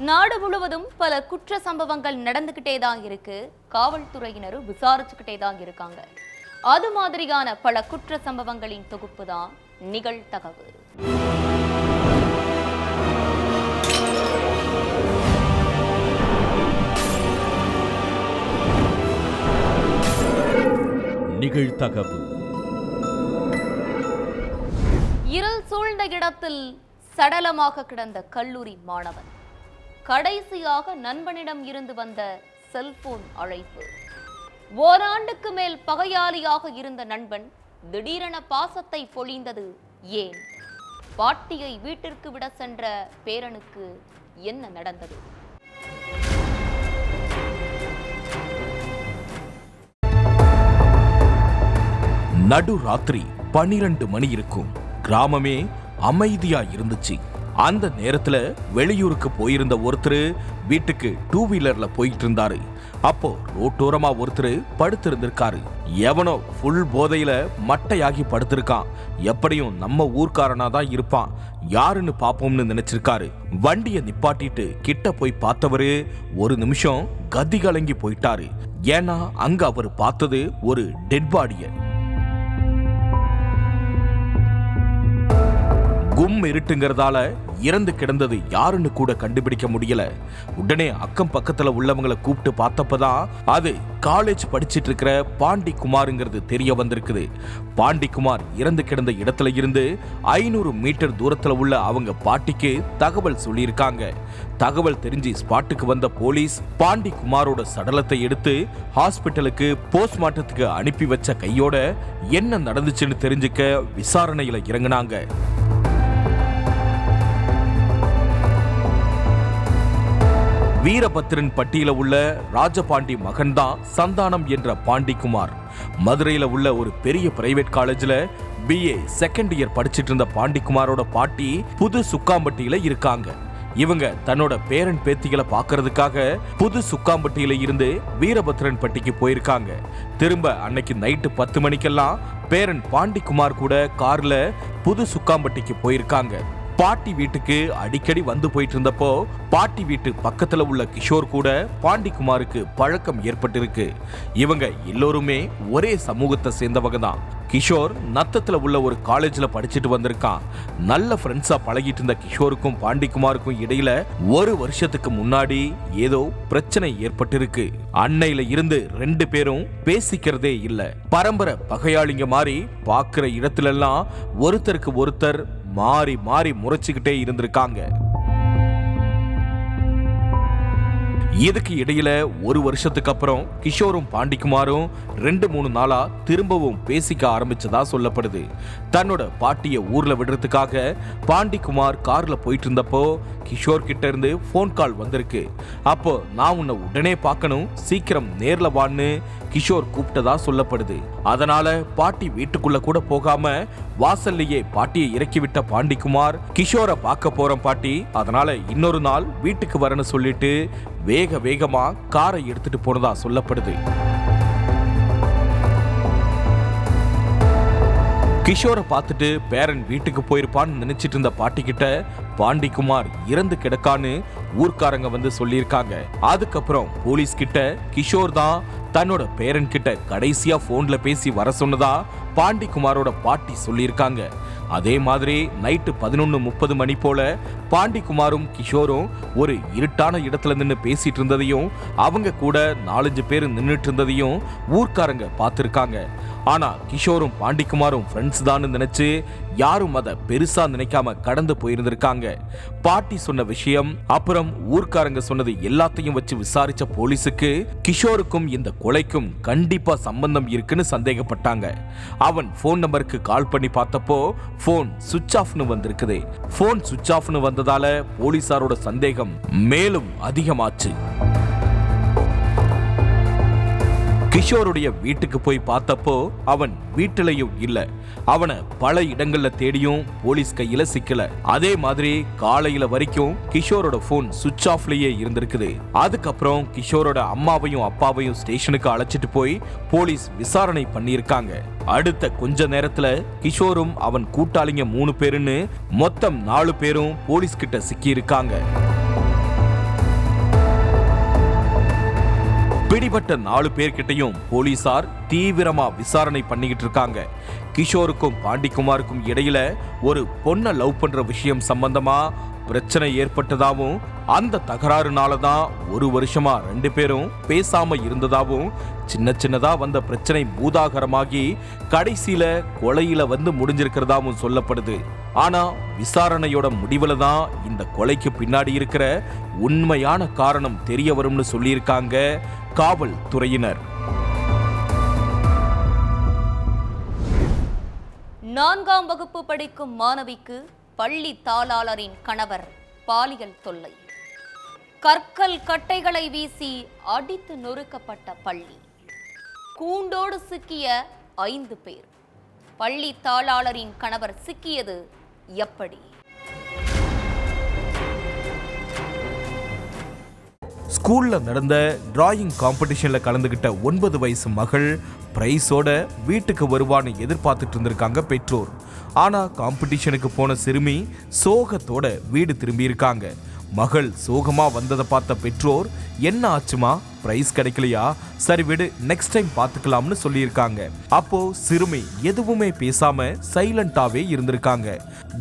நாடு முழுவதும் பல குற்ற சம்பவங்கள் நடந்துகிட்டே தான் இருக்கு. காவல்துறையினரும் விசாரிச்சுக்கிட்டே தான் இருக்காங்க. அது மாதிரியான பல குற்ற சம்பவங்களின் தொகுப்பு தான் நிகழ்தகவு. நிகழ்தகவு. இருள் சூழ்ந்த இடத்தில் சடலமாக கிடந்த கல்லூரி மாணவன். கடைசியாக நண்பனிடம் இருந்து வந்த செல்போன் அழைப்பு. ஓராண்டுக்கு மேல் பகையாளியாக இருந்த நண்பன் திடீரென பாசத்தை பொழிந்தது ஏன்? பாட்டியை வீட்டிற்கு விட சென்ற பேரனுக்கு என்ன நடந்தது? நடு ராத்திரி 12 மணி இருக்கும். கிராமமே அமைதியா இருந்துச்சு. அந்த நேரத்துல வெளியூருக்கு போயிருந்த ஒருத்தர் வீட்டுக்கு 2 வீலர்ல போயிட்டு இருந்தாரு. அப்போ ரோட்டோரமா ஒருத்தர் படுத்திருந்திருக்காரு. எவனோ ஃபுல் போதையில மட்டையாகி படுத்திருக்கான். எப்படியும் நம்ம ஊர்க்காரனா தான் இருப்பான், யாருன்னு பாப்போம்னு நினைச்சிருக்காரு. வண்டியை நிப்பாட்டிட்டு கிட்ட போய் பார்த்தவரு ஒரு நிமிஷம் கதி கலங்கி போயிட்டாரு. ஏன்னா அங்க அவர் பார்த்தது ஒரு டெட் பாடிய. கும் இருட்டுங்கிறதால இறந்து கிடந்தது யாருன்னு கூட கண்டுபிடிக்க முடியல. உடனே அக்கம் பக்கத்துல உள்ளவங்களை கூப்பிட்டு பார்த்தப்பதான் அது காலேஜ் படிச்சிட்டு இருக்கிற பாண்டி குமாருங்கிறது தெரிய வந்திருக்குது. பாண்டி குமார் இறந்து கிடந்த இடத்துல இருந்து 500 மீட்டர் தூரத்துல உள்ள அவங்க பாட்டிக்கு தகவல் சொல்லியிருக்காங்க. தகவல் தெரிஞ்சு ஸ்பாட்டுக்கு வந்த போலீஸ் பாண்டி குமாரோட சடலத்தை எடுத்து ஹாஸ்பிட்டலுக்கு போஸ்ட்மார்ட்டத்துக்கு அனுப்பி வச்ச கையோட என்ன நடந்துச்சுன்னு தெரிஞ்சுக்க விசாரணையில இறங்கினாங்க. வீரபத்திரன் பட்டியல உள்ள ராஜபாண்டி மகன்தான் சந்தானம் என்ற பாண்டிக்குமார். மதுரையில உள்ள ஒரு பெரிய பிரைவேட் காலேஜ்ல BA செகண்ட் இயர் படிச்சிட்டு இருந்த பாண்டிக்குமாரோட பாட்டி புது சுக்காம்பட்டியில இருக்காங்க. இவங்க தன்னோட பேரன் பேத்திகளை பாக்குறதுக்காக புது சுக்காம்பட்டியில இருந்து வீரபத்திரன் பட்டிக்கு போயிருக்காங்க. திரும்ப அன்னைக்கு நைட்டு 10 மணிக்கெல்லாம் பேரன் பாண்டிக்குமார் கூட கார்ல புது சுக்காம்பட்டிக்கு போயிருக்காங்க. பாட்டி வீட்டுக்கு அடிக்கடி வந்து போயிட்டு இருந்தப்போ பாட்டி வீட்டு பக்கத்துல உள்ள கிஷோர் கூட பாண்டிக்குமாருக்கு பழக்கம் ஏற்பட்டிருக்கு. இவங்க எல்லோருமே ஒரே சமூகத்தை சேர்ந்தவங்க தான். கிஷோர் நத்தத்துல உள்ள ஒரு காலேஜ்ல படிச்சுட்டு வந்திருக்கான். நல்ல ஃப்ரெண்ட்ஸா பழகிட்டு இருந்த கிஷோருக்கும் பாண்டிக்குமாருக்கும் இடையில ஒரு வருஷத்துக்கு முன்னாடி ஏதோ பிரச்சனை ஏற்பட்டிருக்கு. அன்னையில இருந்து 2 பேரும் பேசிக்கிறதே இல்ல. பரம்பரை பகையாளிங்க மாதிரி பாக்குற இடத்துல எல்லாம் ஒருத்தருக்கு ஒருத்தர் மாறி மாறி முறைச்சுக்கிட்டே இருந்திருக்காங்க. இதுக்கு இடையில ஒரு வருஷத்துக்கு அப்புறம் கிஷோரும் பாண்டிக்குமாரும் 2-3 நாளா திரும்பவும் பேசிக்க ஆரம்பிச்சதா சொல்லப்படுது. தன்னோட பாட்டிய ஊர்ல விடுறதுக்காக பாண்டிக்குமார் கார்ல போயிட்டு இருந்தப்போ கிஷோர் கிட்ட இருந்து போன் கால் வந்திருக்கு. அப்போ நான் உன்னை உடனே பார்க்கணும், சீக்கிரம் நேர்ல வான்னு கிஷோர் கூப்பிட்டதா சொல்லப்படுது. அதனால பாட்டி வீட்டுக்குள்ள கூட போகாம வாசல்லையே பாட்டியை இறக்கி விட்ட பாண்டிக்குமார் கிஷோரை பார்க்க போறோம் பாட்டி, அதனால இன்னொரு நாள் வீட்டுக்கு வரேன்னு சொல்லிட்டு வேக வேகமா காரை எடுத்துட்டு போனதா சொல்லப்படுது. கிஷோரை பார்த்துட்டு பேரன் வீட்டுக்கு போயிருப்பான்னு நினைச்சிட்டு இருந்த பாட்டி கிட்ட பாண்டிக்குமார் இறந்து கிடக்கான்னு ஊர்க்காரங்க வந்து சொல்லியிருக்காங்க. அதுக்கப்புறம் போலீஸ் கிட்ட கிஷோர் தான் தன்னோட பேரன் கிட்ட கடைசியா போன்ல பேசி வர சொன்னதா பாண்டிக்குமாரோட பாட்டி சொல்லியிருக்காங்க. அதே மாதிரி நைட்டு 11:30 மணி போல பாண்டிக்குமாரும் கிஷோரும் ஒரு இருட்டான இடத்துல நின்று பேசிட்டு இருந்ததையும் அவங்க கூட 4-5 பேர் நின்றுட்டு இருந்ததையும் ஊர்க்காரங்க பார்த்திருக்காங்க. ஆனா கிஷோரும் பாண்டிக்குமாரும் ஃப்ரெண்ட்ஸ் தான் நினைச்சு யாரும் அதை பெருசா நினைக்காம கடந்து போயிருந்திருக்காங்க. பாட்டி சொன்ன விஷயம் அப்புறம் ஊர்க்காரங்க சொன்னது எல்லாத்தையும் வச்சு விசாரிச்ச போலீஸுக்கு கிஷோருக்கும் இந்த கொலைக்கும் கண்டிப்பா சம்பந்தம் இருக்குன்னு சந்தேகப்பட்டாங்க. அவன் போன் நம்பருக்கு கால் பண்ணி பார்த்தப்போ போன் சுவிட்ச் ஆஃப்னு வந்திருக்குது. போன் சுவிட்ச் ஆஃப்னு வந்ததால போலீசாரோட சந்தேகம் மேலும் அதிகமாச்சு. கிஷோருடைய வீட்டுக்கு போய் பார்த்தப்போ அவன் வீட்டிலையும் இல்ல. அவனை பல இடங்கள்ல தேடியும் போலீஸ் கையில சிக்கல. அதே மாதிரி காலையில வரைக்கும் கிஷோரோட போன் சுவிட்ச் ஆஃப்லயே இருந்திருக்குது. அதுக்கப்புறம் கிஷோரோட அம்மாவையும் அப்பாவையும் ஸ்டேஷனுக்கு அழைச்சிட்டு போய் போலீஸ் விசாரணை பண்ணியிருக்காங்க. அடுத்த கொஞ்ச நேரத்துல கிஷோரும் அவன் கூட்டாளிங்க 3 பேருன்னு மொத்தம் 4 பேரும் போலீஸ் கிட்ட சிக்கி இருக்காங்க. பிடிபட்ட 4 பேர்கிட்டையும் போலீசார் தீவிரமா விசாரணை பண்ணிக்கிட்டு இருக்காங்க. கிஷோருக்கும் பாண்டிக்குமாருக்கும் இடையில ஒரு பொண்ணை லவ் பண்ற விஷயம் சம்பந்தமா பிரச்சனை ஏற்பட்டதாவும், அந்த தகராறுனாலதான் 1 வருஷமா 2 பேரும் பேசாம இருந்ததாவும், சின்னதா வந்த பிரச்சனை பூதாகரமாகி கடைசியில கொலையில வந்து முடிஞ்சிருக்கிறதாவும் சொல்லப்படுது. ஆனா விசாரணையோட முடிவுல தான் இந்த கொலைக்கு பின்னாடி இருக்கிற உண்மையான காரணம் தெரிய வரும்னு சொல்லியிருக்காங்க காவல்துறையினர். 4ஆம் வகுப்பு படிக்கும் மாணவிக்கு பள்ளி தாளாளரின் கணவர் பாலியல் தொல்லை. கற்கள் கட்டைகளை வீசி அடித்து நொறுக்கப்பட்ட பள்ளி. கூண்டோடு சிக்கிய 5 பேர். பள்ளி தாளாளரின் கணவர் சிக்கியது எப்படி? ஸ்கூல்ல நடந்த டிராயிங் காம்படிஷன்ல கலந்துகிட்ட 9 வயசு மகள் பிரைஸோட வீட்டுக்கு வருவான்னு எதிர்பார்த்துட்டு இருந்திருக்காங்க பெற்றோர். ஆனா காம்படிஷனுக்கு போன சிறுமி சோகத்தோட வீடு திரும்பி இருக்காங்க. மகள் சோகமா வந்ததை பார்த்த பெற்றோர், என்ன ஆச்சுமா, பிரைஸ் கிடைக்கலையா, சரி விடு, நெக்ஸ்ட் டைம் பார்த்துக்கலாம்னு சொல்லியிருக்காங்க. அப்போ சிறுமி எதுவுமே பேசாம சைலண்டாவே இருந்திருக்காங்க.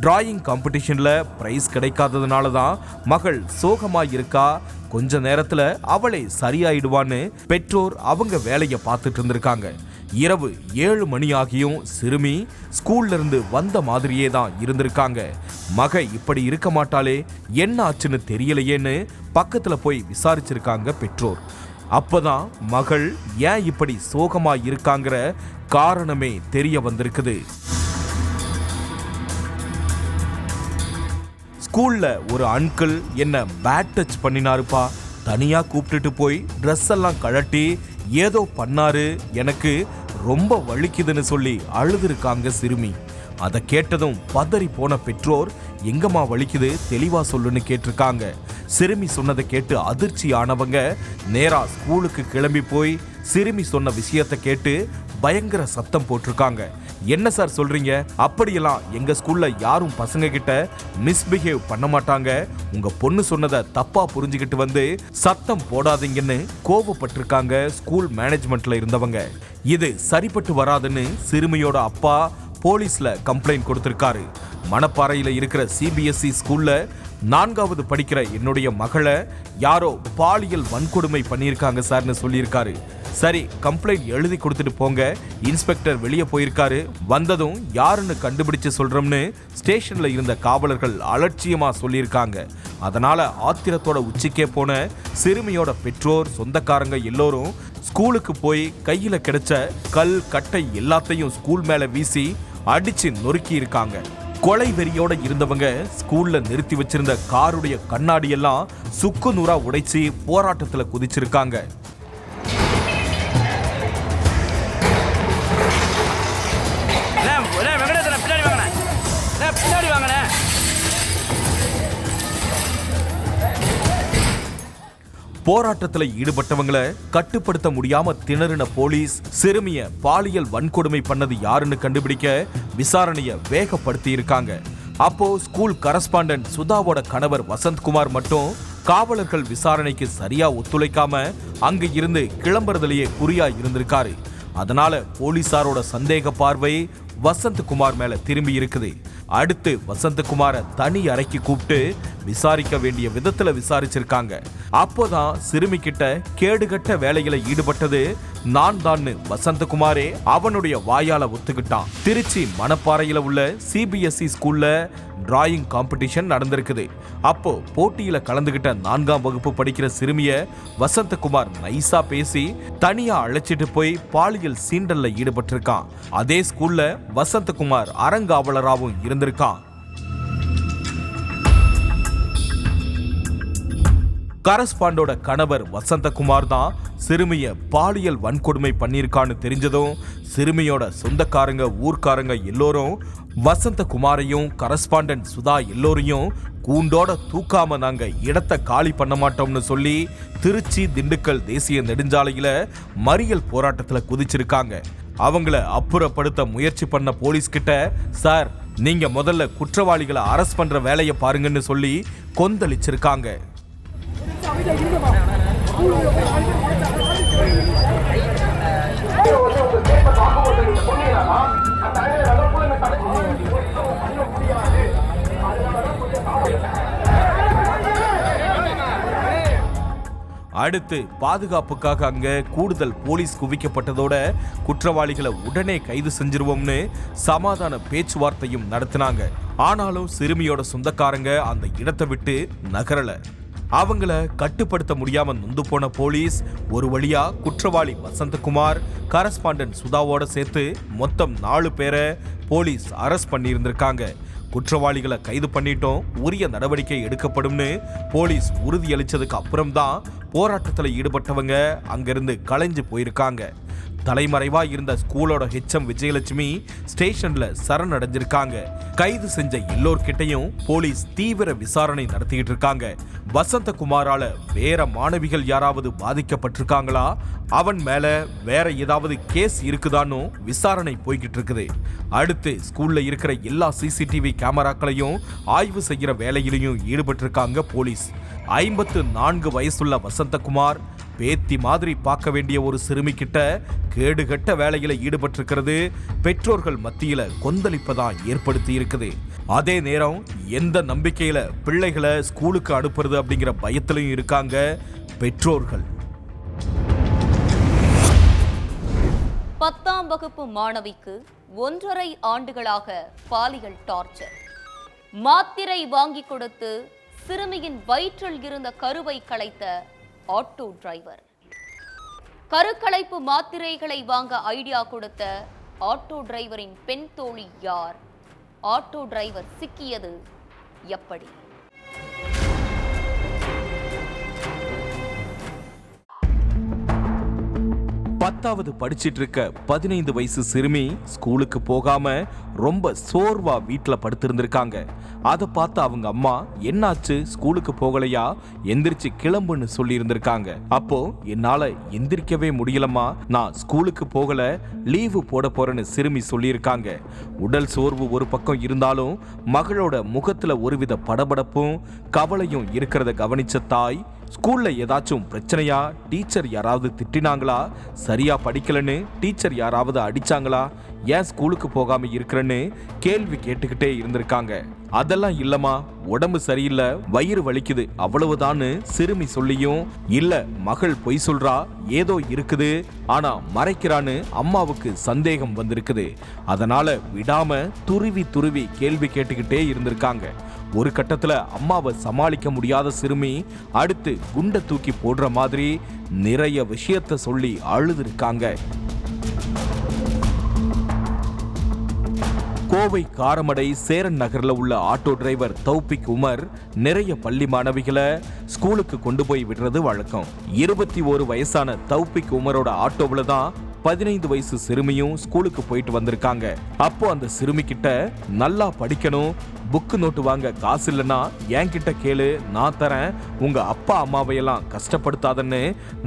டிராயிங் காம்படிஷன்ல பிரைஸ் கிடைக்காததுனால தான் மகள் சோகமா இருக்கா, கொஞ்ச நேரத்துல அவளே சரியாயிடுவான்னு பெற்றோர் அவங்க வேலையை பார்த்துட்டு இருந்திருக்காங்க. இரவு 7 மணி ஆகியும் சிறுமி ஸ்கூல்ல இருந்து வந்த மாதிரியே தான் இருந்திருக்காங்க. மக இப்படி இருக்க மாட்டாளே, என்ன ஆச்சுன்னு தெரியலையேன்னு பக்கத்துல போய் விசாரிச்சிருக்காங்க பெற்றோர். அப்பதான் மகள் ஏன் இப்படி சோகமா இருக்காங்கிற காரணமே தெரிய வந்திருக்குது. ஸ்கூல்ல ஒரு அங்கிள் என்ன பேட் டச் பண்ணினாருப்பா, தனியா கூப்பிட்டுட்டு போய் ட்ரெஸ் எல்லாம் கழட்டி ஏதோ பண்ணாரு, எனக்கு ரொம்ப வலிக்குதுன்னு சொல்லி அழுதுருக்காங்க சிறுமி. அதை கேட்டதும் பதறி போன பெற்றோர், எங்கம்மா வலிக்குது, தெளிவா சொல்லுன்னு கேட்டிருக்காங்க. சிறுமி சொன்னதை கேட்டு அதிர்ச்சி ஆனவங்க நேரா ஸ்கூலுக்கு கிளம்பி போய் சிறுமி சொன்ன விஷயத்தை கேட்டு பயங்கர சத்தம் போட்டிருக்காங்க. என்ன சார் சொல்றீங்க, அப்படியெல்லாம் எங்க ஸ்கூல்ல யாரும் பசங்க கிட்ட மிஸ்பிஹேவ் பண்ண மாட்டாங்க, உங்க பொண்ணு சொன்னதை தப்பா புரிஞ்சுக்கிட்டு வந்து சத்தம் போடாதீங்கன்னு கோபப்பட்டிருக்காங்க ஸ்கூல் மேனேஜ்மெண்ட்ல இருந்தவங்க. இது சரிப்பட்டு வராதுன்னு சிறுமியோட அப்பா போலீஸ்ல கம்ப்ளைண்ட் கொடுத்திருக்காரு. மணப்பாறையில இருக்கிற சிபிஎஸ்இ ஸ்கூல்ல 4வது படிக்கிற என்னுடைய மகளை யாரோ பாலியல் வன்கொடுமை பண்ணியிருக்காங்க சார்னு சொல்லியிருக்காரு. சரி, கம்ப்ளைண்ட் எழுதி கொடுத்துட்டு போங்க, இன்ஸ்பெக்டர் வெளியே போயிருக்காரு, வந்ததும் யாருன்னு கண்டுபிடிச்சு சொல்றோம்னு ஸ்டேஷன்ல இருந்த காவலர்கள் அலட்சியமா சொல்லியிருக்காங்க. அதனால ஆத்திரத்தோட உச்சிக்கே போன சிறுமியோட பெற்றோர், சொந்தக்காரங்க எல்லோரும் ஸ்கூலுக்கு போய் கையில கிடைச்ச கல் கட்டை எல்லாத்தையும் ஸ்கூல் மேல வீசி அடிச்சு நொறுக்கி இருக்காங்க. கொலை வெறியோட இருந்தவங்க ஸ்கூல்ல நிறுத்தி வச்சிருந்த காருடைய கண்ணாடி எல்லாம் சுக்கு நூறா உடைச்சு போராட்டத்துல குதிச்சிருக்காங்க. போராட்டத்துல ஈடுபட்டவங்களை கட்டுப்படுத்த முடியாம திணறின போலீஸ் சிறுமிய பாலியல் வன்கொடுமை பண்ணது யாருன்னு கண்டுபிடிக்க விசாரணைய வேகப்படுத்தி இருக்காங்க. அப்போ ஸ்கூல் கரஸ்பாண்டன்ட் சுதாவோட கணவர் வசந்த்குமார் மட்டும் காவலர்கள் விசாரணைக்கு சரியா ஒத்துழைக்காம அங்க இருந்து கிளம்புறதுலயே குறியா இருந்திருக்காரு. அதனால போலீசாரோட சந்தேக பார்வை வசந்த்குமார் மேல திரும்பி இருக்குது. அடுத்து வசந்த்குமாரை தனி அறைக்கு கூப்பிட்டு விசாரிக்க வேண்டிய விதத்துல விசாரிச்சிருக்காங்க. அப்போதான் சிறுமி கிட்ட கேடுகட்ட வேலைகளை ஈடுபட்டது நான் தான் வசந்த்குமாரே அவனுடைய வாயால ஒத்துக்கிட்டான். திருச்சி மணப்பாறையில உள்ள சிபிஎஸ்இ ஸ்கூல்ல டிராயிங் காம்படிஷன் நடந்திருக்குது. அப்போ போட்டியில கலந்துகிட்ட 4ஆம் வகுப்பு படிக்கிற சிறுமிய வசந்த்குமார் நைசா பேசி தனியா அழைச்சிட்டு போய் பாலியல் சீண்டல்ல ஈடுபட்டிருக்கான். அதே ஸ்கூல்ல வசந்த்குமார் அறங்காவலராகவும் இருந்திருக்கான். கரஸ்பாண்டோட கணவர் வசந்தகுமார் தான் சிறுமிய பாலியல் வன்கொடுமை பண்ணியிருக்கான்னு தெரிஞ்சதும் சிறுமியோட சொந்தக்காரங்க, ஊர்க்காரங்க எல்லோரும் வசந்தகுமாரையும் கரஸ்பாண்டன்ட் சுதா எல்லோரையும் கூண்டோட தூக்காம நாங்க இடத்தை காலி பண்ண மாட்டோம்னு சொல்லி திருச்சி திண்டுக்கல் தேசிய நெடுஞ்சாலையில மறியல் போராட்டத்துல குதிச்சிருக்காங்க. அவங்கள அப்புறப்படுத்த முயற்சி பண்ண போலீஸ் கிட்ட, சார் நீங்க முதல்ல குற்றவாளிகளை அரெஸ்ட் பண்ற வேலையை பாருங்கன்னு சொல்லி கொந்தளிச்சிருக்காங்க. அடுத்து பாதுகாப்புக்காக அங்க கூடுதல் போலீஸ் குவிக்கப்பட்டதோட குற்றவாளிகளை உடனே கைது செஞ்சிருவோம்னு சமாதான பேச்சுவார்த்தையும் நடத்தினாங்க. ஆனாலும் சிறுமியோட சொந்தக்காரங்க அந்த இடத்தை விட்டு நகரல. அவங்கள கட்டுப்படுத்த முடியாம நொந்து போன போலீஸ் ஒரு வழியா குற்றவாளி வசந்தகுமார், கரஸ்பாண்டன்ட் சுதாவோட சேர்த்து மொத்தம் 4 பேரை போலீஸ் அரெஸ்ட் பண்ணியிருந்திருக்காங்க. குற்றவாளிகளை கைது பண்ணிட்டோம், உரிய நடவடிக்கை எடுக்கப்படும்னு போலீஸ் உறுதியளிச்சதுக்கு அப்புறம்தான் போராட்டத்தில் ஈடுபட்டவங்க அங்கிருந்து கலைஞ்சு போயிருக்காங்க. தலைமறைவா இருந்த ஸ்கூலோட ஹெச்எம் விஜயலட்சுமி ஸ்டேஷன்ல சரணடைஞ்சிருக்காங்க. கைது செஞ்ச எல்லோர்கிட்டையும் போலீஸ் தீவிர விசாரணை நடத்திட்டு இருக்காங்க. வசந்தகுமாரால வேற மாணவிகள் யாராவது பாதிக்கப்பட்டிருக்காங்களா, அவன் மேல வேற ஏதாவது கேஸ் இருக்குதான்னு விசாரணை போய்கிட்டு இருக்குது. அடுத்து ஸ்கூல்ல இருக்கிற எல்லா சிசிடிவி கேமராக்களையும் ஆய்வு செய்யற வேலையிலையும் ஈடுபட்டிருக்காங்க போலீஸ். 54 வயசுள்ள வசந்தகுமார் பேத்தி மாதிரி பார்க்க வேண்டிய ஒரு சிறுமி கிட்ட கேடுகட்ட வேலையில ஈடுபட்டிருக்கிறது பெற்றோர்கள் மத்தியில கொந்தளிப்பதான் ஏற்படுத்தி இருக்குது. அதே நேரம் எந்த நம்பிக்கையில பிள்ளைகளை ஸ்கூலுக்கு அனுப்புறது அப்படிங்கிற பயத்திலையும் இருக்காங்க பெற்றோர்கள். 10ஆம் வகுப்பு மாணவிக்கு 1.5 ஆண்டுகளாக பாலியல் டார்ச்சர். மாத்திரை வாங்கி கொடுத்து சிறுமியின் வயிற்றில் இருந்த கருவை களைத்த ஆட்டோ டிரைவர். கருக்கலைப்பு மாத்திரைகளை வாங்க ஐடியா கொடுத்த ஆட்டோ டிரைவரின் பெண் தோழி யார்? ஆட்டோ டிரைவர் சிக்கியது எப்படி? பத்தாவது படிச்சிட்டு இருக்க 15 வயசு சிறுமி ஸ்கூலுக்கு போகாம ரொம்ப சோர்வா வீட்டுல படுத்திருந்திருக்காங்க. அதை பார்த்து அவங்க அம்மா, என்னாச்சு ஸ்கூலுக்கு போகலையா, எந்திரிச்சு கிளம்புன்னு சொல்லி இருந்திருக்காங்க. அப்போ என்னால எந்திரிக்கவே முடியலம்மா, நான் ஸ்கூலுக்கு போகல, லீவு போட போறேன்னு சிறுமி சொல்லியிருக்காங்க. உடல் சோர்வு ஒரு பக்கம் இருந்தாலும் மகளோட முகத்துல ஒருவித படபடப்பும் கவலையும் இருக்கிறத கவனிச்ச தாய், ஸ்கூல்ல ஏதாச்சும் பிரச்சனையா, டீச்சர் யாராவது திட்டினாங்களா, சரியா படிக்கலன்னு டீச்சர் யாராவது அடிச்சாங்களா, ஏன் ஸ்கூலுக்கு போகாம இருக்கிறேன்னு கேள்வி கேட்டுக்கிட்டே இருந்திருக்காங்க. அதெல்லாம் இல்லம்மா, உடம்பு சரியில்லை, வயிறு வலிக்குது, அவ்வளவுதான்னு சிறுமி சொல்லியும், இல்ல மகள் பொய் சொல்றா, ஏதோ இருக்குது ஆனா மறைக்கிறான்னு அம்மாவுக்கு சந்தேகம் வந்திருக்குது. அதனால விடாம துருவி கேள்வி கேட்டுக்கிட்டே இருந்திருக்காங்க. ஒரு கட்டத்துல அம்மாவை சமாளிக்க முடியாத சிறுமி அடுத்து குண்டை தூக்கி போடுற மாதிரி நிறைய விஷயத்த சொல்லி அழுதுருக்காங்க. கோவை காரமடை சேரன் நகர்ல உள்ள ஆட்டோ டிரைவர் தௌபிக் உமர் நிறைய பள்ளி மாணவிகளை ஸ்கூலுக்கு கொண்டு போய் விடுறது வழக்கம். 21 வயசான தௌபிக் உமரோட ஆட்டோவில் தான் 15 வயசு சிறுமியும் ஸ்கூலுக்கு போயிட்டு வந்திருக்காங்க. அப்போ அந்த சிறுமி கிட்ட, நல்லா படிக்கணும், புக்கு நோட்டு வாங்க காசு இல்லைன்னா என்கிட்ட கேளு, நான் தரேன், உங்க அப்பா அம்மாவையெல்லாம் கஷ்டப்படுத்தாதன்னு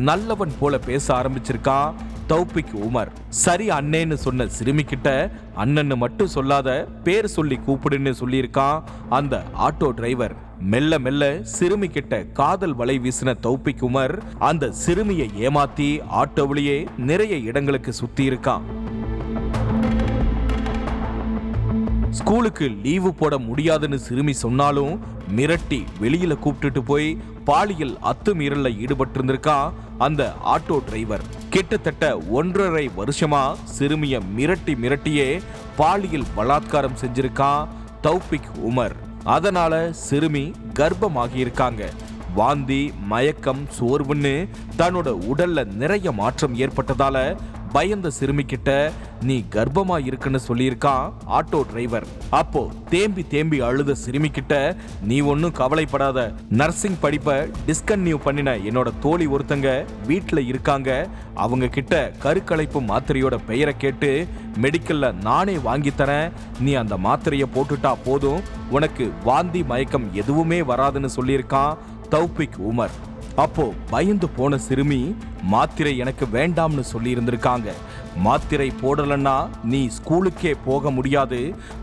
நல்லவன் போல பேச ஆரம்பிச்சிருக்கான் தௌபிக் உமர். சரி அண்ணேன்னு சொன்ன சிறுமி கிட்ட, அண்ணன்னு மட்டும் சொல்லாத, பேர் சொல்லி கூப்பிடுன்னு சொல்லியிருக்கான் அந்த ஆட்டோ டிரைவர். மெல்ல மெல்ல சிறுமி கிட்ட காதல் வலை வீசின தௌபிக் உமர் அந்த சிறுமியை ஏமாத்தி ஆட்டோவிலேயே நிறைய இடங்களுக்கு சுத்தி இருக்கான். ஸ்கூலுக்கு லீவு போட முடியாதுன்னு சிறுமி சொன்னாலும் மிரட்டி வெளியில கூப்பிட்டுட்டு போய் பாலியல் அத்துமீறல்ல ஈடுபட்டிருந்திருக்கான் அந்த ஆட்டோ டிரைவர். கிட்டத்தட்ட 1.5 வருஷமா சிறுமிய மிரட்டியே பாலியல் பலாத்காரம் செஞ்சிருக்கான் தௌபிக் உமர். அதனால சிறுமி கர்ப்பமாகி இருக்காங்க. வாந்தி, மயக்கம், சோர்வுன்னு தன்னோட உடல்ல நிறைய மாற்றம் ஏற்பட்டதால பயந்த சிறுமி கிட்ட, நீ கர்ப்பமா இருக்குன்னு சொல்லியிருக்கான் ஆட்டோ டிரைவர். அப்போ தேம்பி அழுத சிறுமி கிட்ட, நீ ஒன்னும் கவலைப்படாத, நர்சிங் படிப்பை டிஸ்கன்டினியூ பண்ணின என்னோட தோழி ஒருத்தங்க வீட்டுல இருக்காங்க, அவங்க கிட்ட கருக்கலைப்பு மாத்திரையோட பெயரை கேட்டு மெடிக்கல்ல நானே வாங்கி தரேன், நீ அந்த மாத்திரையை போட்டுட்டா போதும், உனக்கு வாந்தி மயக்கம் எதுவுமே வராதுன்னு சொல்லியிருக்கான் தௌபிக் உமர். அப்போ பயந்து போன சிறுமி, மாத்திரை எனக்கு வேண்டாம்னு சொல்லி இருந்திருக்காங்க. மாத்திரை போடலன்னா நீ ஸ்கூலுக்கே போக முடியாது,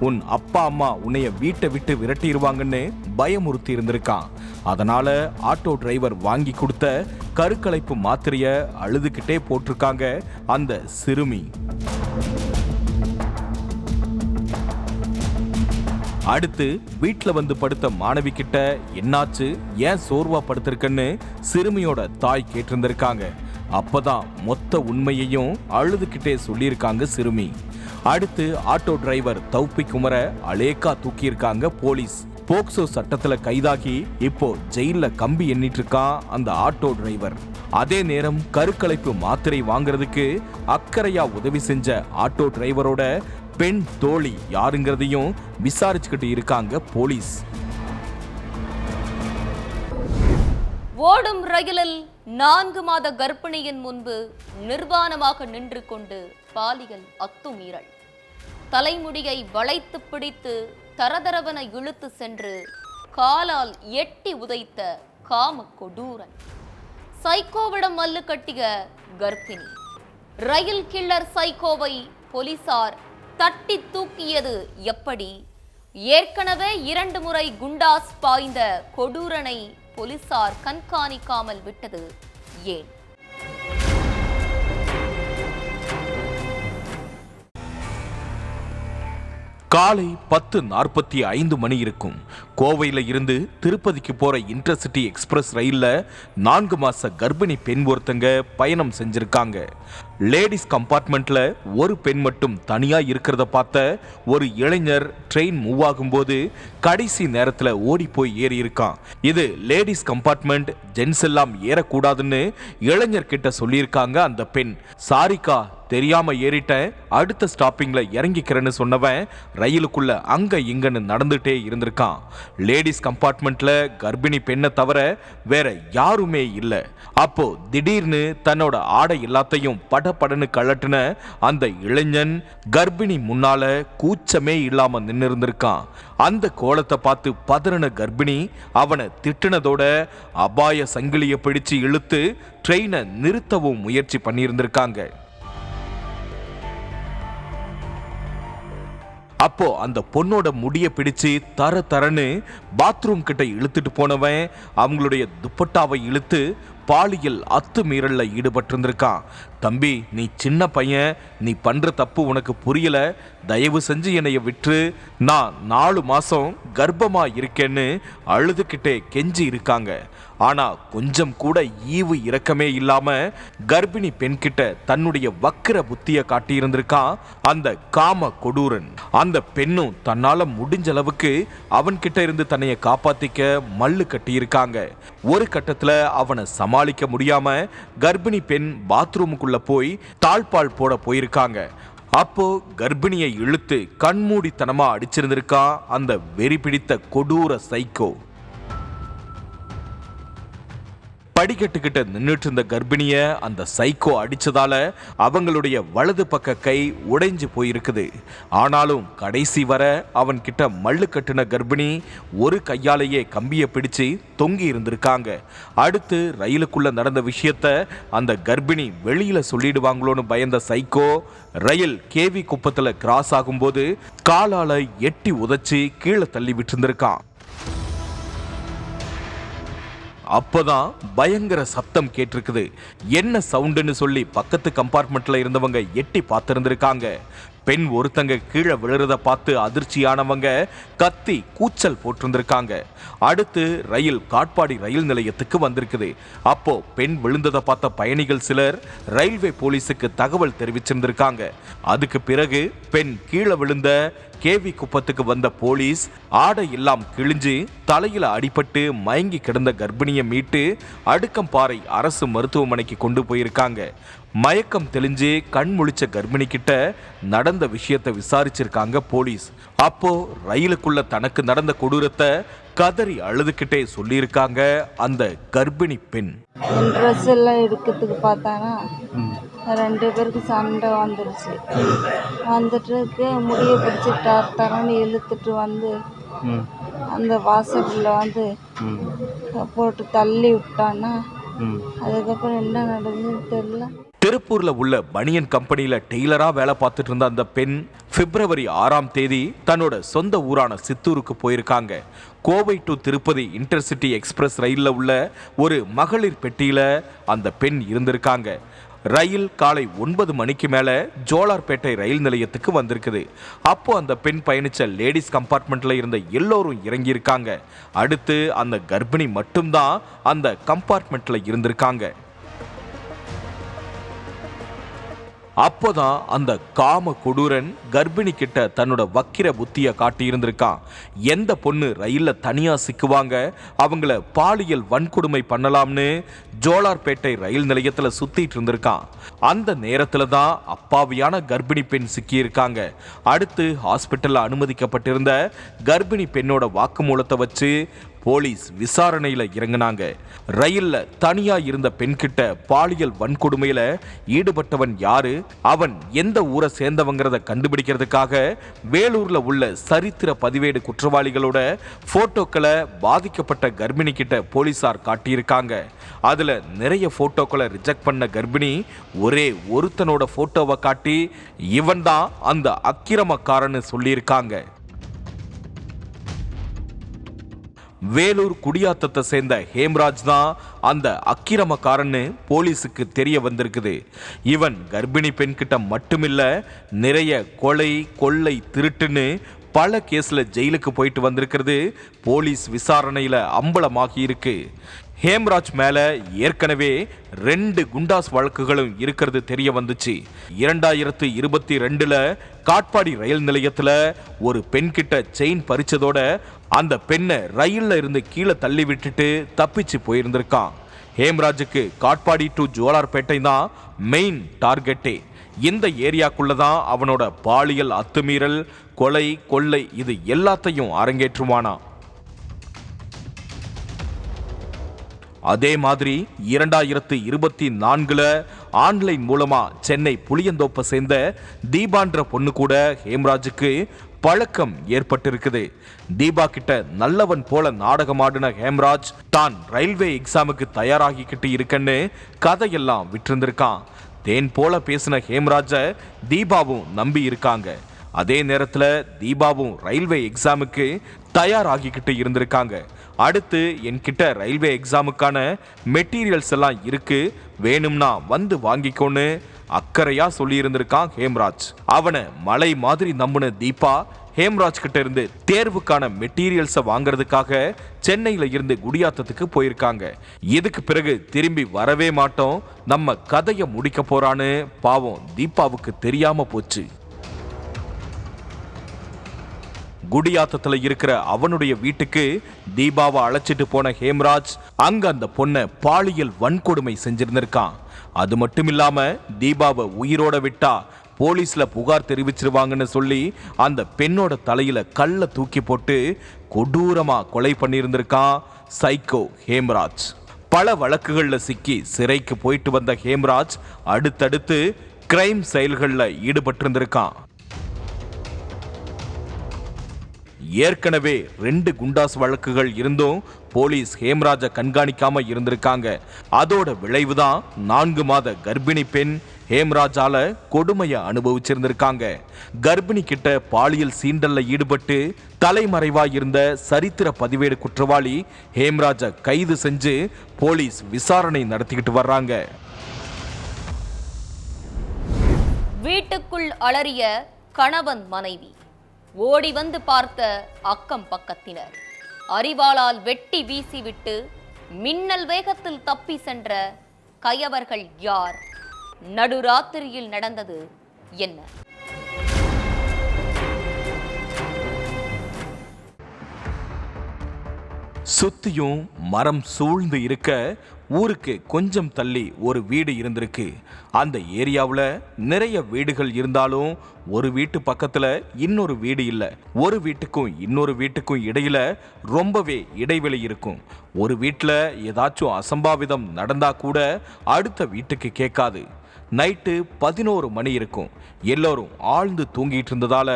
உன் அப்பா அம்மா உன்னைய வீட்டை விட்டு விரட்டிடுவாங்கன்னு பயமுறுத்தி இருந்திருக்கான். அதனால ஆட்டோ டிரைவர் வாங்கி கொடுத்த கருக்கலைப்பு மாத்திரைய அழுதுகிட்டே போட்டிருக்காங்க அந்த சிறுமி. அடுத்து வீட்டுல வந்து படுத்த மாணவி கிட்ட என்னாச்சு, ஏன் சோர்வா படுத்திருக்கன்னு சிறுமியோட தாய் கேட்டிருந்திருக்காங்க. அப்பதான் மொத்த உண்மையையும் அழுதுகிட்டே சொல்லியிருக்காங்க சிறுமி. அடுத்து ஆட்டோ டிரைவர் தௌபிக் உமரை அலேக்கா தூக்கியிருக்காங்க போலீஸ். போக்சோ சட்டத்துல கைதாகி இப்போ ஜெயில கம்பி எண்ணிட்டு இருக்கான் அந்த ஆட்டோ டிரைவர். அதே நேரம் கருக்கலைப்பு மாத்திரை வாங்குறதுக்கு அக்கறையா உதவி செஞ்ச ஆட்டோ டிரைவரோட பெண் தோழி யாருங்கிறதையும் விசாரிச்சுக்கிட்டு இருக்காங்க போலீஸ். ஓடும் ரயிலில் 4 மாத கர்ப்பிணியின் முன்பு நிர்வாணமாக நின்று கொண்டு பாலியல் அத்துமீறல். தலைமுடியை வளைத்து பிடித்து தரதரவன இழுத்து சென்று காலால் எட்டி உதைத்த காம கொடூரன். சைக்கோவிடம் மல்லு கட்டிய கர்ப்பிணி. ரயில் கில்லர் சைக்கோவை போலீசார் தட்டி தூக்கியது எப்படி? ஏற்கனவே 2 முறை குண்டாஸ் பாய்ந்த கொடூரனை போலீசார் கண்காணிக்காமல் விட்டது ஏன்? காலை 10:45 மணி இருக்கும். கோவையில இருந்து திருப்பதிக்கு போற இன்டர்சிட்டி எக்ஸ்பிரஸ் ரயில்ல 4 மாச கர்ப்பிணி பெண் ஒருத்தங்க பயணம் செஞ்சிருக்காங்க. லேடிஸ் கம்பார்ட்மெண்ட்ல ஒரு பெண் மட்டும் தனியா இருக்கிறத பார்த்த ஒரு இளைஞர் ட்ரெயின் மூவ் ஆகும்போது கடைசி நேரத்துல ஓடி போய் ஏறி இருக்கான். இது லேடிஸ் கம்பார்ட்மெண்ட், ஜென்ஸ் எல்லாம் ஏறக்கூடாதுன்னு இளைஞர் கிட்ட சொல்லியிருக்காங்க அந்த பெண். சாரிக்கா, தெரியாம ஏறிட்டேன், அடுத்த ஸ்டாப்பிங்ல இறங்கிக்கிறேன்னு சொன்னவன் ரயிலுக்குள்ள அங்க இங்கன்னு நடந்துட்டே இருந்திருக்கான். லேடிஸ் கம்பார்ட்மெண்ட்ல கர்ப்பிணி பெண்ணை தவிர வேற யாருமே இல்ல. அப்போ திடீர்னு தன்னோட ஆடை எல்லாத்தையும் படபடன்னு கழட்டுன அந்த இளைஞன் கர்ப்பிணி முன்னால கூச்சமே இல்லாம நின்று இருந்திருக்கான். அந்த கோலத்தை பார்த்து பதறின கர்ப்பிணி அவனை திட்டுனதோட அபாய சங்கிலியை பிடிச்சு இழுத்து ட்ரெயினை நிறுத்தவும் முயற்சி பண்ணியிருந்திருக்காங்க. அப்போ அந்த பொண்ணோட முடிய பிடிச்சு தரன்னு பாத்ரூம் கிட்ட இழுத்துட்டு போனவன் அவங்களுடைய துப்பட்டாவை இழுத்து பாலியல் அத்துமீறல்ல ஈடுபட்டிருந்திருக்கான். தம்பி, நீ சின்ன பையன், நீ பண்ற தப்பு உனக்கு புரியல, தயவு செஞ்சு என்னைய விட்டு, நான் 4 மாசம் கர்ப்பமா இருக்கேன்னு அழுதுகிட்டே கெஞ்சி இருக்காங்க. ஆனா கொஞ்சம் கூட ஈவு இரக்கமே இல்லாம கர்ப்பிணி பெண் கிட்ட தன்னுடைய வக்கிர புத்திய காட்டியிருந்திருக்கான் அந்த காம கொடூரன். அந்த பெண்ணும் தன்னால முடிஞ்ச அளவுக்கு அவன்கிட்ட இருந்து தன்னைய காப்பாத்திக்க மல்லு கட்டியிருக்காங்க. ஒரு கட்டத்துல அவனை சமாளிக்க முடியாம கர்ப்பிணி பெண் பாத்ரூமுக்குள்ள போய் தாழ்பால் போட போயிருக்காங்க. அப்போ கர்ப்பிணியை இழுத்து கண்மூடித்தனமா அடிச்சிருந்திருக்கான் அந்த வெறி பிடித்த கொடூர சைக்கோ. படிக்கட்டுக்கிட்ட நின்றுட்டு இருந்த கர்ப்பிணிய அந்த சைக்கோ அடிச்சதால அவங்களுடைய வலது பக்க கை உடைஞ்சு போயிருக்குது. ஆனாலும் கடைசி வர அவன் கிட்ட மல்லு கட்டின கர்ப்பிணி ஒரு கையாலேயே கம்பியை பிடிச்சு தொங்கி இருந்திருக்காங்க. அடுத்து ரயிலுக்குள்ள நடந்த விஷயத்த அந்த கர்ப்பிணி வெளியில சொல்லிடுவாங்களோன்னு பயந்த சைக்கோ ரயில் கேவி குப்பத்துல கிராஸ் ஆகும்போது காலால எட்டி உதைச்சு கீழே தள்ளி விட்டுருந்திருக்கான். அப்பதான் பயங்கர சத்தம் கேட்டிருக்குது. என்ன சவுண்டுன்னு சொல்லி பக்கத்து கம்பார்ட்மெண்ட்ல இருந்தவங்க எட்டி பார்த்திருந்திருக்காங்க. பெண் ஒருத்தங்க கீழே விழுறத பார்த்து அதிர்ச்சியானவங்க கத்தி கூச்சல் போட்டிருந்திருக்காங்க. அடுத்து ரயில் காட்பாடி ரயில் நிலையத்துக்கு வந்திருக்குது. அப்போ பெண் விழுந்ததை பார்த்த பயணிகள் சிலர் ரயில்வே போலீஸுக்கு தகவல் தெரிவிச்சிருந்திருக்காங்க. அதுக்கு பிறகு பெண் கீழே விழுந்த கேவி குப்பத்துக்கு வந்த போலீஸ் ஆடை எல்லாம் கிழிஞ்சு தலையில அடிபட்டு மயங்கி கிடந்த கர்ப்பிணியை மீட்டு அடுக்கம்பாறை அரசு மருத்துவமனைக்கு கொண்டு போயிருக்காங்க. மயக்கம் தெளிஞ்சு கண் முழிச்ச கர்ப்பிணி கிட்ட நடந்த விஷயத்தை விசாரிச்சிருக்காங்க போலீஸ். அப்போ ரயிலுக்குள்ள தனக்கு நடந்த கொடூரத்தை கதறி அழுதுகிட்டே சொல்லியிருக்காங்க அந்த கர்ப்பிணி பெண். ட்ரெஸ் எல்லாம் எடுக்கிறதுக்கு பார்த்தானா 2 பேருக்கு சண்டை வந்துடுச்சு. வந்துட்டு முடிய பிடிச்சி தரன்னு இழுத்துட்டு வந்து அந்த வாசலில் வந்து போட்டு தள்ளி விட்டானா. அதுக்கப்புறம் என்ன நடந்ததுன்னு தெரியல. திருப்பூர்ல உள்ள பனியன் கம்பெனியில டெய்லரா வேலை பார்த்துட்டு இருந்த அந்த பெண் பிப்ரவரி 6ஆம் தேதி தன்னோட சொந்த ஊரான சித்தூருக்கு போயிருக்காங்க. Kovai to Tirupati intercity express ரயிலில் உள்ள ஒரு மகளிர் பெட்டியில அந்த பெண் இருந்திருக்காங்க. ரயில் காலை 9 மணிக்கு மேல ஜோலார்பேட்டை ரயில் நிலையத்துக்கு வந்திருக்குது. அப்போ அந்த பெண் பயணிச்ச லேடிஸ் கம்பார்ட்மெண்ட்ல இருந்த எல்லோரும் இறங்கி இருக்காங்க. அடுத்து அந்த கர்ப்பிணி மட்டும்தான் அந்த கம்பார்ட்மெண்ட்ல இருந்திருக்காங்க. அப்போதான் அந்த காம கொடூரன் கர்ப்பிணி கிட்ட தன்னோட வக்கிர புத்திய காட்டி இருந்திருக்கான். எந்த பொண்ணு ரயில்ல தனியா சிக்குவாங்க, அவங்கள பாலியல் வன்கொடுமை பண்ணலாம்னு ஜோலார்பேட்டை ரயில் நிலையத்துல சுத்திட்டு இருந்திருக்கான். அந்த நேரத்துல தான் அப்பாவியான கர்ப்பிணி பெண் சிக்கி இருக்காங்க. அடுத்து ஹாஸ்பிட்டல்ல அனுமதிக்கப்பட்டிருந்த கர்ப்பிணி பெண்ணோட வாக்குமூலத்தை வச்சு போலீஸ் விசாரணையில இறங்கினாங்க. ரயில்ல தனியா இருந்த பெண்கிட்ட பாலியல் வன்கொடுமையில ஈடுபட்டவன் யாரு, அவன் எந்த ஊரை சேர்ந்தவங்கிறத கண்டுபிடிக்கிறதுக்காக வேலூர்ல உள்ள சரித்திர பதிவேடு குற்றவாளிகளோட போட்டோக்களை பாதிக்கப்பட்ட கர்ப்பிணி கிட்ட போலீசார் காட்டியிருக்காங்க. அதுல நிறைய போட்டோக்களை ரிஜெக்ட் பண்ண கர்ப்பிணி ஒரே ஒருத்தனோட போட்டோவை காட்டி இவன் தான் அந்த அக்கிரமக்காரன்னு சொல்லியிருக்காங்க. வேலூர் குடியாத்தத்தை சேர்ந்த ஹேம்ராஜ் தான் அந்த அக்கிரமக்காரன்னு போலீஸுக்கு தெரிய வந்திருக்குது. இவன் கர்ப்பிணி பெண் கிட்ட மட்டுமில்ல, நிறைய கொலை கொள்ளை திருட்டுன்னு பல கேஸ்ல ஜெயிலுக்கு போயிட்டு வந்திருக்கிறது போலீஸ் விசாரணையில அம்பலமாகி இருக்கு. ஹேம்ராஜ் மேல ஏற்கனவே 2 குண்டாஸ் வழக்குகளும் இருக்கிறது தெரிய வந்துச்சு. 2022 காட்பாடி ரயில் நிலையத்துல ஒரு பெண் கிட்ட செயின் பறிச்சதோட அந்த பெண்ணை ரயில்ல இருந்து கீழே தள்ளி விட்டுட்டு தப்பிச்சு போயிருந்திருக்கான். ஹேம்ராஜுக்கு காட்பாடி டு ஜோலார்பேட்டை தான் மெயின் டார்கெட்டே. இந்த ஏரியாக்குள்ளதான் அவனோட பாலியல் அத்துமீறல், கொலை கொள்ளை இது எல்லாத்தையும் அரங்கேற்றுவானா. அதே மாதிரி 2024 ஆன்லைன் மூலமா சென்னை புளியந்தோப்பை சேர்ந்த தீபான்ற பொண்ணு கூட ஹேம்ராஜுக்கு பழக்கம் ஏற்பட்டிருக்குது. தீபா கிட்ட நல்லவன் போல நாடகமாடின ஹேம்ராஜ் தான் ரயில்வே எக்ஸாமுக்கு தயாராகிக்கிட்டு இருக்கன்னு கதையெல்லாம் விட்டிருந்திருக்கான். தேன் போல பேசின ஹேம்ராஜ தீபாவும் நம்பி இருக்காங்க. அதே நேரத்துல தீபாவும் ரயில்வே எக்ஸாமுக்கு தயாராகிக்கிட்டு இருந்திருக்காங்க. அடுத்து என்கிட்ட ரயில்வே எக்ஸாமுக்கான மெட்டீரியல்ஸ் எல்லாம் இருக்கு, வேணும்னா வந்து வாங்கிக்கோன்னு அக்கறையா சொல்லி இருந்திருக்கான் ஹேம்ராஜ். அவனை மலை மாதிரி நம்பின தீபா ஹேம்ராஜ் கிட்ட இருந்து தேர்வுக்கான மெட்டீரியல்ஸை வாங்குறதுக்காக சென்னையில இருந்து குடியாத்தத்துக்கு போயிருக்காங்க. இதுக்கு பிறகு திரும்பி வரவே மாட்டோம், நம்ம கதையை முடிக்க போறான்னு பாவம் தீபாவுக்கு தெரியாம போச்சு. குடியாத்தத்துல இருக்கிற அவனுடைய வீட்டுக்கு தீபாவை அழைச்சிட்டு போன ஹேம்ராஜ் அங்க அந்த பொண்ணை பாலியல் வன்கொடுமை செஞ்சிருந்திருக்கான். அது மட்டும் இல்லாம தீபாவை உயிரோட விட்டா போலீஸ்ல புகார் தெரிவிச்சிருவாங்கன்னு சொல்லி அந்த பெண்ணோட தலையில கல்லை தூக்கி போட்டு கொடூரமா கொலை பண்ணியிருந்திருக்கான் சைக்கோ ஹேம்ராஜ். பல வழக்குகள்ல சிக்கி சிறைக்கு போயிட்டு வந்த ஹேம்ராஜ் அடுத்தடுத்து கிரைம் செயல்கள்ல ஈடுபட்டிருந்திருக்கான். ஏற்கனவே 2 குண்டாஸ் வழக்குகள் இருந்தும் போலீஸ் ஹேம்ராஜை கண்காணிக்காம இருந்திருக்காங்க. அதோட விளைவுதான் 4 மாத கர்ப்பிணி பெண் ஹேம்ராஜால கொடுமையை அனுபவிச்சிருந்திருக்காங்க. கர்ப்பிணி கிட்ட பாலியல் சீண்டல்ல ஈடுபட்டு தலைமறைவா இருந்த சரித்திர பதிவேடு குற்றவாளி ஹேம்ராஜை கைது செஞ்சு போலீஸ் விசாரணை நடத்திக்கிட்டு வர்றாங்க. வீட்டுக்குள் அலறிய கணவன் மனைவி, ஓடி வந்து பார்த்த அக்கம் பக்கத்தினர், அரிவாளால் வெட்டி வீசிவிட்டு மின்னல் வேகத்தில் தப்பி சென்ற கயவர்கள் யார்? நடுராத்திரியில் நடந்தது என்ன? சுத்தியும் மரம் சூழ்ந்து இருக்க ஊருக்கு கொஞ்சம் தள்ளி ஒரு வீடு இருந்திருக்கு. அந்த ஏரியாவில் நிறைய வீடுகள் இருந்தாலும் ஒரு வீட்டு பக்கத்துல இன்னொரு வீடு இல்லை. ஒரு வீட்டுக்கும் இன்னொரு வீட்டுக்கும் இடையில ரொம்பவே இடைவெளி இருக்கும். ஒரு வீட்டில் ஏதாச்சும் அசம்பாவிதம் நடந்தா கூட அடுத்த வீட்டுக்கு கேட்காது. நைட்டு 11 மணி இருக்கும். எல்லோரும் ஆழ்ந்து தூங்கிட்டு இருந்ததால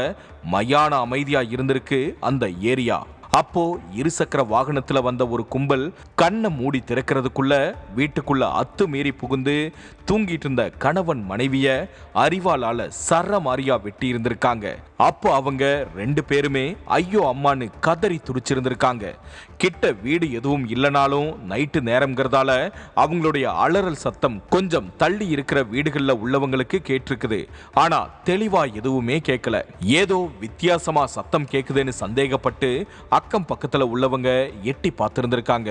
மயான அமைதியா இருந்திருக்கு அந்த ஏரியா. அப்போ இருசக்கர வாகனத்துல வந்த ஒரு கும்பல் கண்ணை மூடி திறக்கிறதுக்குள்ள வீட்டுக்குள்ள அத்துமீறி புகுந்து தூங்கிட்டு இருந்த கணவன் மனைவிய அரிவாளால சரமாரியா வெட்டி இருந்திருக்காங்க. அப்போ அவங்க 2 பேருமே ஐயோ அம்மான்னு கதறி துடிச்சிருந்திருக்காங்க. கிட்ட வீடு எதுவும் இல்லைனாலும் நைட்டு நேரம்ங்கிறதால அவங்களுடைய அலறல் சத்தம் கொஞ்சம் தள்ளி இருக்கிற வீடுகள்ல உள்ளவங்களுக்கு கேட்டிருக்குது. ஆனா தெளிவா எதுவுமே கேட்கல. ஏதோ வித்தியாசமா சத்தம் கேக்குதுன்னு சந்தேகப்பட்டு அக்கம் பக்கத்துல உள்ளவங்க எட்டி பார்த்திருந்திருக்காங்க.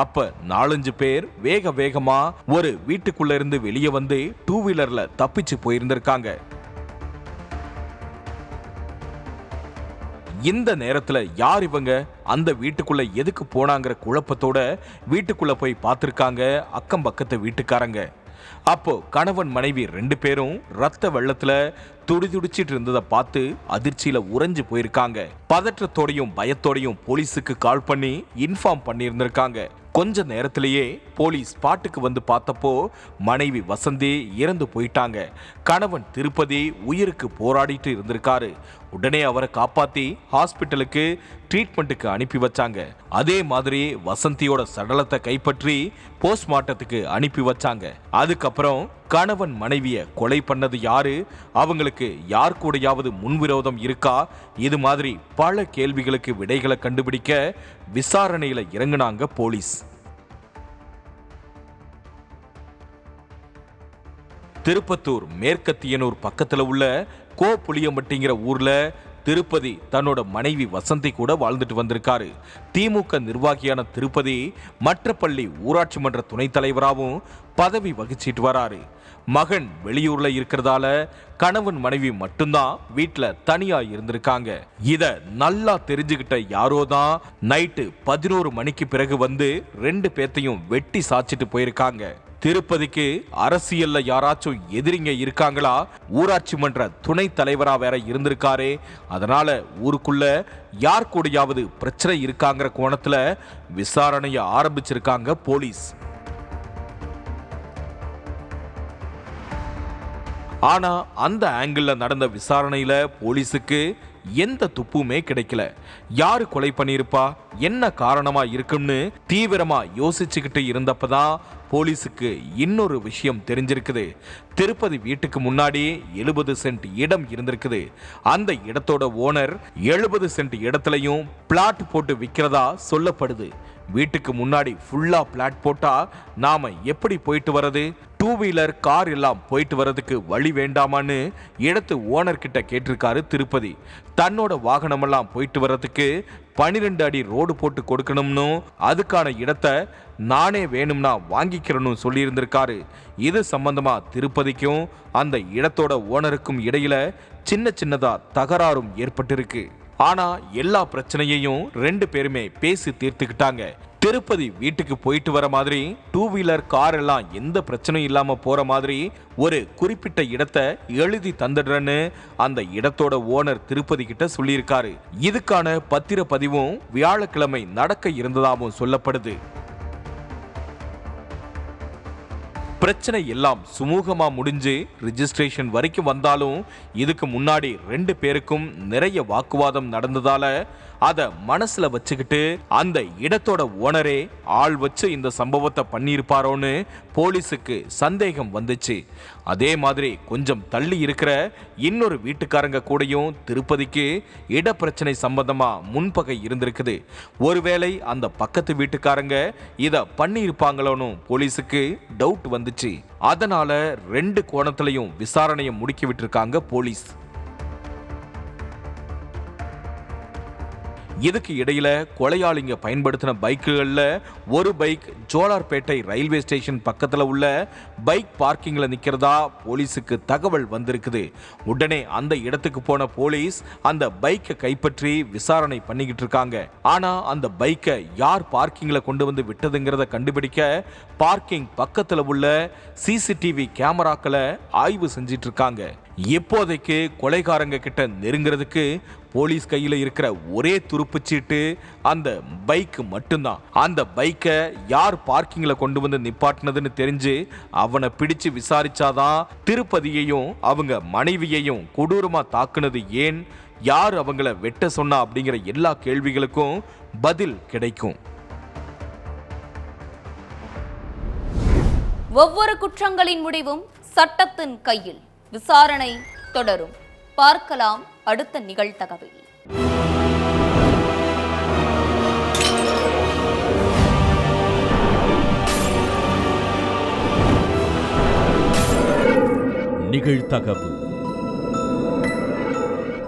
அப்ப 4-5 பேர் வேக வேகமா ஒரு வீட்டுக்குள்ள இருந்து வெளியே வந்து 2 வீலர்ல தப்பிச்சு போயிருந்திருக்காங்க. இந்த நேரத்துல யார் இவங்க, அந்த வீட்டுக்குள்ள எதுக்கு போனாங்கிற குழப்பத்தோட வீட்டுக்குள்ள போய் பார்த்திருக்காங்க அக்கம் பக்கத்து வீட்டுக்காரங்க. அப்போ கணவன் மனைவி 2 பேரும் ரத்த வெள்ளத்துல துடிதுடிச்சிட்டு இருந்ததை பார்த்து அதிர்ச்சியில உறைஞ்சு போயிருக்காங்க. பதற்றத்தோடையும் பயத்தோடையும் போலீஸுக்கு கால் பண்ணி இன்ஃபார்ம் பண்ணியிருந்திருக்காங்க. கொஞ்ச நேரத்திலேயே போலீஸ் ஸ்பாட்டுக்கு வந்து பார்த்தப்போ மனைவி வசந்தி இறந்து போயிட்டாங்க. கணவன் திருப்பதி உயிருக்கு போராடிட்டு இருந்திருக்காரு. உடனே அவரை காப்பாத்தி ஹாஸ்பிட்டலுக்கு ட்ரீட்மெண்ட்டுக்கு அனுப்பி வச்சாங்க. அதே மாதிரி வசந்தியோட சடலத்தை கைப்பற்றி போஸ்ட்மார்ட்டத்துக்கு அனுப்பி வச்சாங்க. அதுக்கப்புறம் கணவன் மனைவிய கொலை பண்ணது யாரு, அவங்களுக்கு யார் கூடயாவது முன்விரோதம் இருக்கா, இது மாதிரி பல கேள்விகளுக்கு விடைகளை கண்டுபிடிக்க விசாரணையில இறங்குனாங்க போலீஸ். திருப்பத்தூர் மேற்கத்தியனூர் பக்கத்துல உள்ள கோப்புளியம்பட்டிங்கிற ஊர்ல திருப்பதி தன்னோட மனைவி வசந்தி கூட வாழ்ந்துட்டு வந்திருக்காரு. திமுக நிர்வாகியான திருப்பதி மற்றப்பள்ளி ஊராட்சி மன்ற துணைத் தலைவராகவும் பதவி வகிச்சிட்டு வராரு. மகன் வெளியூர்ல இருக்கிறதால கணவன் மனைவி மட்டும்தான் வீட்டுல தனியா இருந்திருக்காங்க. இத நல்லா தெரிஞ்சுக்கிட்ட யாரோதான் நைட்டு 11 மணிக்கு பிறகு வந்து 2 பேத்தையும் வெட்டி சாச்சிட்டு போயிருக்காங்க. திருப்பதிக்கு அரசியல்ல யாராச்சும் எதிரிங்க இருக்காங்களா, ஊராட்சி மன்ற துணைத் தலைவரா வேற இருந்திருக்காரே, அதனால ஊருக்குள்ள யார் கூடயாவது பிரச்சனை இருக்காங்கிற கோணத்துல விசாரணைய ஆரம்பிச்சிருக்காங்க போலீஸ். ஆனா அந்த ஆங்கிள் நடந்த விசாரணையில போலீஸுக்கு எந்த துப்புமே கிடைக்கல. யாரு கொலை பண்ணிருப்பா, என்ன காரணமா இருக்கும்னு தீவிரமா யோசிச்சுக்கிட்டு இருந்தப்பதான் போலீஸுக்கு இன்னொரு விஷயம் தெரிஞ்சிருக்குது. திருப்பதி வீட்டுக்கு முன்னாடி 70 சென்ட் இடம் இருந்திருக்குது. அந்த இடத்தோட ஓனர் 70 சென்ட் இடத்துலயும் பிளாட் போட்டு விற்கிறதா சொல்லப்படுது. வீட்டுக்கு முன்னாடி ஃபுல்லா பிளாட் போட்டா நாம எப்படி போயிட்டு வர்றது, 2 வீலர் கார் எல்லாம் போயிட்டு வர்றதுக்கு வழி வேண்டாமான்னு இடத்து ஓனர் கிட்ட கேட்டிருக்காரு திருப்பதி. தன்னோட வாகனமெல்லாம் போயிட்டு வர்றதுக்கு 12 அடி ரோடு போட்டு கொடுக்கணும்னு, அதுக்கான இடத்தை நானே வேணும்னா வாங்கிக்கிறனும் சொல்லியிருந்திருக்காரு. இது சம்பந்தமா திருப்பதிக்கும் அந்த இடத்தோட ஓனருக்கும் இடையில சின்ன சின்னதா தகராறும் ஏற்பட்டிருக்கு. ஆனா எல்லா பிரச்சனையையும் 2 பேருமே பேசி தீர்த்துக்கிட்டாங்க. திருப்பதி வீட்டுக்கு போயிட்டு வர மாதிரி 2 வீலர் கார் எல்லாம் எந்த பிரச்சனையும் இல்லாம போற மாதிரி ஒரு குறிப்பிட்ட இடத்தை எழுதி தந்துடுறேன்னு அந்த இடத்தோட ஓனர் திருப்பதி கிட்ட சொல்லியிருக்காரு. இதுக்கான பத்திரப்பதிவும் வியாழக்கிழமை நடக்க இருந்ததாகவும் சொல்லப்படுது. பிரச்சனை எல்லாம் சுமூகமா முடிஞ்சு ரிஜிஸ்ட்ரேஷன் வரைக்கும் வந்தாலும் இதுக்கு முன்னாடி 2 பேருக்கும் நிறைய வாக்குவாதம் நடந்ததால அத மனசுல வச்சுக்கிட்டு அந்த இடத்தோட ஓனரே ஆள் வச்சு இந்த சம்பவத்தை பண்ணியிருப்பாரோன்னு போலீஸுக்கு சந்தேகம் வந்துச்சு. அதே மாதிரி கொஞ்சம் தள்ளி இருக்கிற இன்னொரு வீட்டுக்காரங்க கூடயும் திருப்பதிக்கு இடப்பிரச்சனை சம்பந்தமா முன்பகை இருந்திருக்குது. ஒருவேளை அந்த பக்கத்து வீட்டுக்காரங்க இத பண்ணியிருப்பாங்களோன்னு போலீஸுக்கு டவுட் வந்துச்சு. அதனால 2 கோணத்திலையும் விசாரணையை முடுக்கி விட்டுருக்காங்க போலீஸ். இதுக்கு இடையில கொலையாளிங்க பயன்படுத்தின பைக்குகள்ல ஒரு பைக் ஜோலார்பேட்டை ரயில்வே ஸ்டேஷன் பக்கத்துல உள்ள பைக் பார்க்கிங்ல நிக்கிறதா போலீஸுக்கு தகவல் வந்திருக்குது. உடனே அந்த இடத்துக்கு போன போலீஸ் அந்த பைக்கை கைப்பற்றி விசாரணை பண்ணிக்கிட்டு இருக்காங்க. ஆனா அந்த பைக்கை யார் பார்க்கிங்ல கொண்டு வந்து விட்டதுங்கிறத கண்டுபிடிக்க பார்க்கிங் பக்கத்துல உள்ள சிசிடிவி கேமராக்களை ஆய்வு செஞ்சிட்டு இருக்காங்க. இப்போதைக்கு கொலைகாரங்க கிட்ட நெருங்கிறதுக்கு போலீஸ் கையில இருக்கிற ஒரே துருப்புச்சீட்டு அந்த பைக் மட்டும்தான். அந்த பைக்கை யார் பார்க்கிங்ல கொண்டு வந்து நிப்பாட்டினதுன்னு தெரிஞ்சு அவனை பிடிச்சு விசாரிச்சாதான் திருப்பதியையும் அவங்க மனைவியையும் கொடூரமா தாக்குனது ஏன், யார் அவங்கள வெட்ட சொன்னா அப்படிங்கிற எல்லா கேள்விகளுக்கும் பதில் கிடைக்கும். ஒவ்வொரு குற்றங்களின் முடிவும் சட்டத்தின் கையில். விசாரணை தொடரும். பார்க்கலாம் அடுத்த நிகழ்தகவில். நிகழ்தகவு